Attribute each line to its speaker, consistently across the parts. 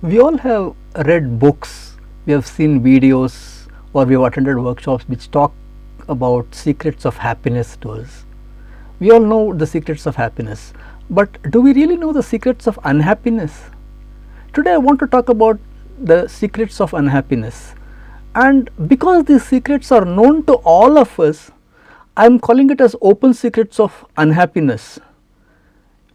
Speaker 1: We all have read books, we have seen videos, or we have attended workshops which talk about secrets of happiness to us. We all know the secrets of happiness, but do we really know the secrets of unhappiness? Today I want to talk about the secrets of unhappiness, and because these secrets are known to all of us, I am calling it as open secrets of unhappiness.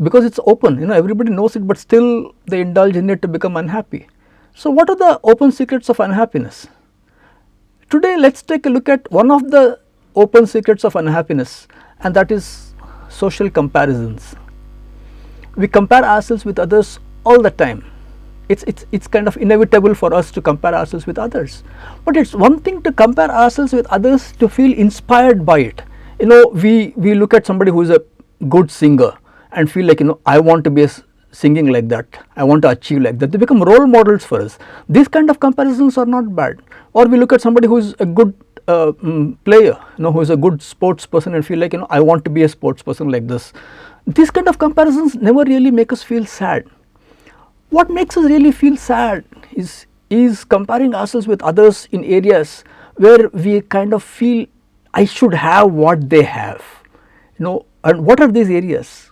Speaker 1: Because it's open, everybody knows it, but still they indulge in it to become unhappy. So what are the open secrets of unhappiness? Today let's take a look at one of the open secrets of unhappiness, and that is social comparisons. We compare ourselves with others all the time. It's kind of inevitable for us to compare ourselves with others, but it's one thing to compare ourselves with others to feel inspired by it. We look at somebody who is a good singer and feel like, I want to be singing like that, I want to achieve like that. They become role models for us. These kind of comparisons are not bad. Or we look at somebody who is a good player, who is a good sports person, and feel like, I want to be a sports person like this. These kind of comparisons never really make us feel sad. What makes us really feel sad is comparing ourselves with others in areas where we kind of feel, I should have what they have. And what are these areas?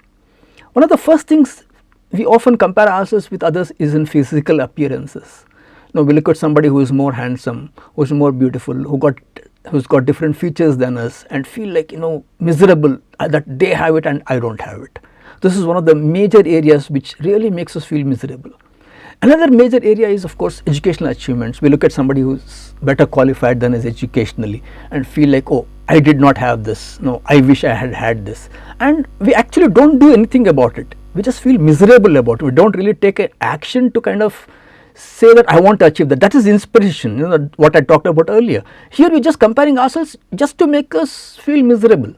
Speaker 1: One of the first things we often compare ourselves with others is in physical appearances. We look at somebody who is more handsome, who is more beautiful, who's got different features than us, and feel like, miserable that they have it and I don't have it. This is one of the major areas which really makes us feel miserable. Another major area is, of course, educational achievements. We look at somebody who's better qualified than us educationally and feel like, oh, I did not have this, no, I wish I had had this, and we actually don't do anything about it. We just feel miserable about it. We don't really take an action to kind of say that I want to achieve that. That is inspiration, what I talked about earlier. Here we're just comparing ourselves just to make us feel miserable,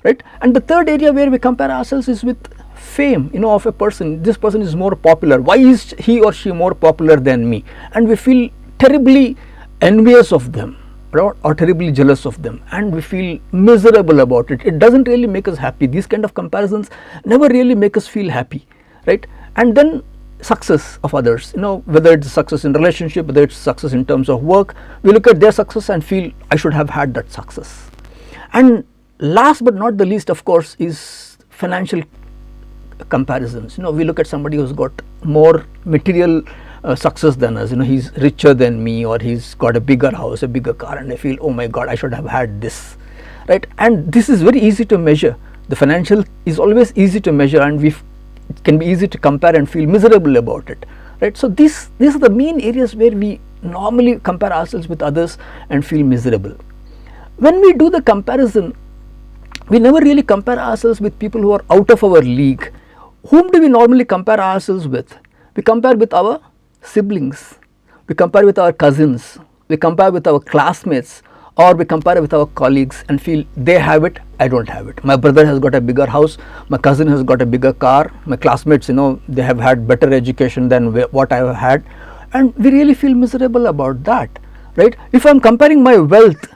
Speaker 1: right? And the third area where we compare ourselves is with fame, of a person. This person is more popular. Why is he or she more popular than me? And we feel terribly envious of them, or terribly jealous of them, and we feel miserable about it. It doesn't really make us happy. These kind of comparisons never really make us feel happy, right? And then success of others, whether it's success in relationship, whether it's success in terms of work, we look at their success and feel, I should have had that success. And last but not the least, of course, is financial comparisons. We look at somebody who's got more material success than us. He's richer than me, or he's got a bigger house, a bigger car, and I feel, oh my god, I should have had this, right? And this is very easy to measure. The financial is always easy to measure, and it can be easy to compare and feel miserable about it, right? So these are the main areas where we normally compare ourselves with others and feel miserable. When we do the comparison, we never really compare ourselves with people who are out of our league. Whom do we normally compare ourselves with? We compare with our siblings, we compare with our cousins, we compare with our classmates, or we compare with our colleagues and feel they have it, I don't have it. My brother has got a bigger house, my cousin has got a bigger car, my classmates, they have had better education than what I have had, and we really feel miserable about that, right? If I'm comparing my wealth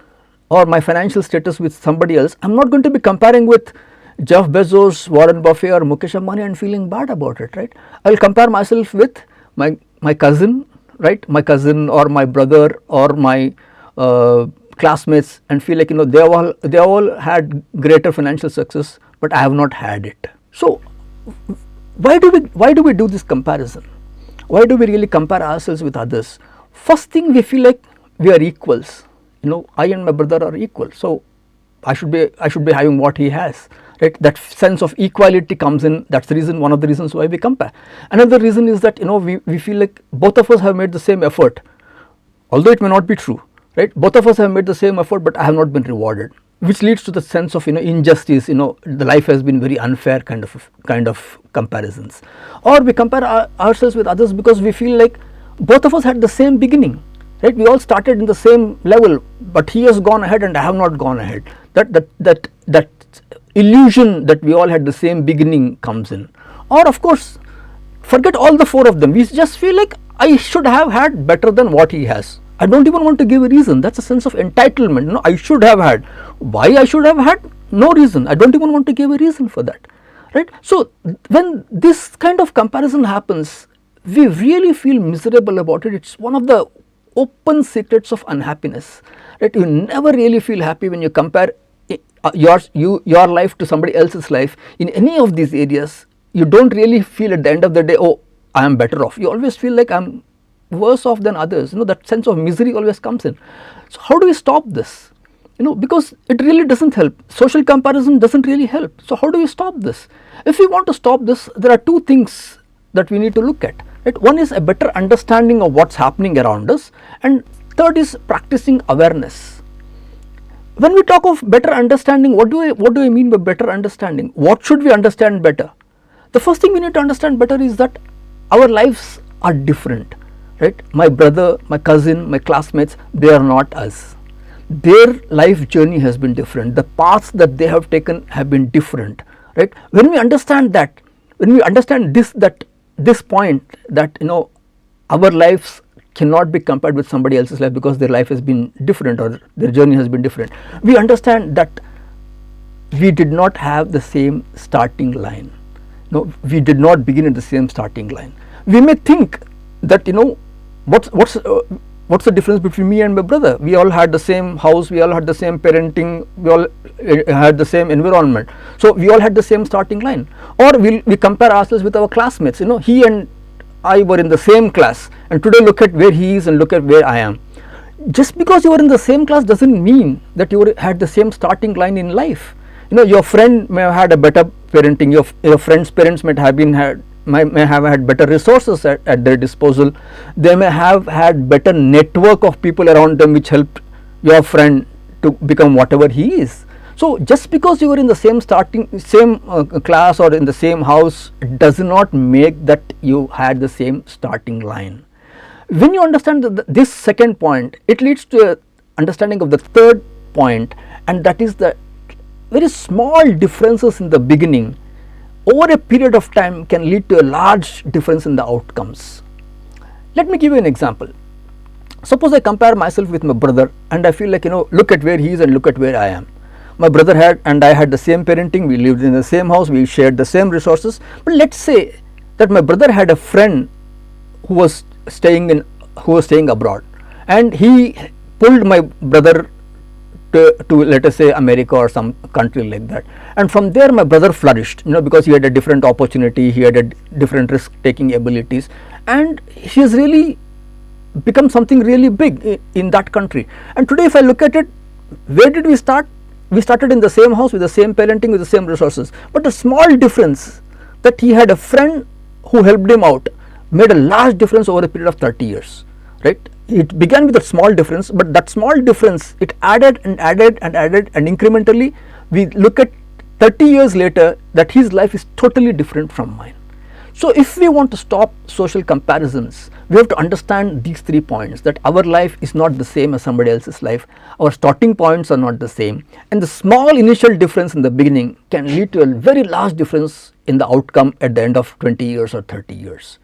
Speaker 1: or my financial status with somebody else, I'm not going to be comparing with Jeff Bezos, Warren Buffett, or Mukesh Ambani and feeling bad about it, right? I'll compare myself with my cousin, right? My cousin or my brother or my classmates, and feel like, they all had greater financial success, but I have not had it. So why do we do this comparison? Why do we really compare ourselves with others? First thing, we feel like we are equals. I and my brother are equal, so I should be having what he has, right? That sense of equality comes in. That's the reason, one of the reasons why we compare. Another reason is that, we feel like both of us have made the same effort, although it may not be true, right? Both of us have made the same effort, but I have not been rewarded, which leads to the sense of, injustice. The life has been very unfair kind of comparisons. Or we compare ourselves with others because we feel like both of us had the same beginning, right? We all started in the same level, but he has gone ahead and I have not gone ahead. That illusion that we all had the same beginning comes in. Or of course, forget all the four of them. We just feel like I should have had better than what he has. I don't even want to give a reason. That's a sense of entitlement. I should have had. Why I should have had? No reason. I don't even want to give a reason for that, right? So when this kind of comparison happens, we really feel miserable about it. It's one of the open secrets of unhappiness, right? You never really feel happy when you compare your life to somebody else's life in any of these areas. You don't really feel at the end of the day, oh, I am better off. You always feel like I'm worse off than others. That sense of misery always comes in. So how do we stop this? Because it really doesn't help. Social comparison doesn't really help. So how do we stop this? If we want to stop this, there are two things that we need to look at. Right? One is a better understanding of what's happening around us, and third is practicing awareness. When we talk of better understanding, what do I mean by better understanding? What should we understand better? The first thing we need to understand better is that our lives are different, right? My brother, my cousin, my classmates, they are not us. Their life journey has been different. The paths that they have taken have been different, right? When we understand that, when we understand this point that our lives cannot be compared with somebody else's life because their life has been different or their journey has been different, we understand that we did not have the same starting line. We did not begin at the same starting line. We may think that what's the difference between me and my brother? We all had the same house, we all had the same parenting, we all had the same environment, so we all had the same starting line. Or we compare ourselves with our classmates. He and I were in the same class, and today look at where he is and look at where I am. Just because you were in the same class doesn't mean that you had the same starting line in life. Your friend may have had a better parenting, your friend's parents may have had better resources at their disposal. They may have had better network of people around them which helped your friend to become whatever he is. So just because you were in the same class or in the same house does not make that you had the same starting line. When you understand this second point, it leads to a understanding of the third point, and that is the very small differences in the beginning over a period of time can lead to a large difference in the outcomes. Let me give you an example. Suppose I compare myself with my brother and I feel like, look at where he is and look at where I am. My brother and I had the same parenting, we lived in the same house, we shared the same resources. But let's say that my brother had a friend who was staying abroad, and he pulled my brother to let us say America or some country like that, and from there my brother flourished, because he had a different opportunity, he had a different risk taking abilities, and he has really become something really big in that country. And today if I look at it, where did we start? We started in the same house with the same parenting, with the same resources, but a small difference that he had a friend who helped him out made a large difference over a period of 30 years, right? It began with a small difference, but that small difference, it added and added and added, and incrementally we look at 30 years later that his life is totally different from mine. So if we want to stop social comparisons, we have to understand these 3 points, that our life is not the same as somebody else's life, our starting points are not the same, and the small initial difference in the beginning can lead to a very large difference in the outcome at the end of 20 years or 30 years.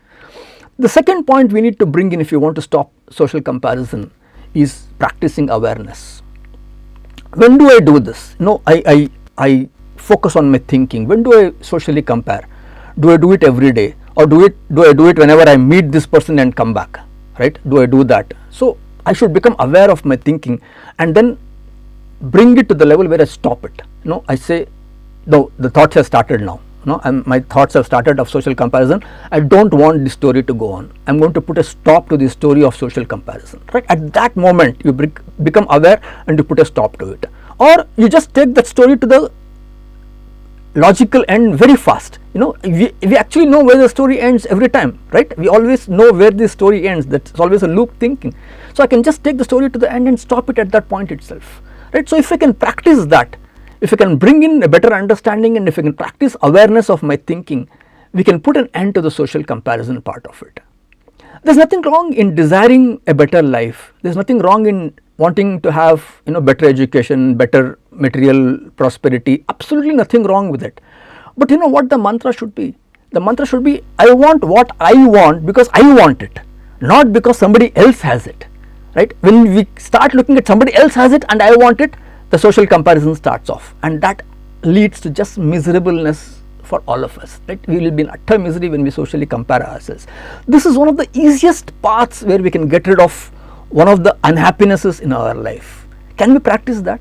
Speaker 1: The second point we need to bring in if you want to stop social comparison is practicing awareness. When do I do this? I focus on my thinking. When do I socially compare? Do I do it every day, or do I do it whenever I meet this person and come back, right? Do I do that? So I should become aware of my thinking and then bring it to the level where I stop it. I say, no, the thoughts have started now. And my thoughts have started of social comparison. I don't want this story to go on. I'm going to put a stop to the story of social comparison, right? At that moment you become aware and you put a stop to it, or you just take that story to the logical end very fast. We actually know where the story ends every time, right? We always know where the story ends. That's always a loop thinking. So I can just take the story to the end and stop it at that point itself, right? So if I can practice that, if I can bring in a better understanding, and if I can practice awareness of my thinking, we can put an end to the social comparison part of it. There's nothing wrong in desiring a better life. There's nothing wrong in wanting to have better education, better material prosperity. Absolutely nothing wrong with it. But what the mantra should be? The mantra should be, I want what I want because I want it, not because somebody else has it, right? When we start looking at somebody else has it and I want it, the social comparison starts off, and that leads to just miserableness for all of us, right? We will be in utter misery when we socially compare ourselves. This is one of the easiest paths where we can get rid of one of the unhappinesses in our life. Can we practice that?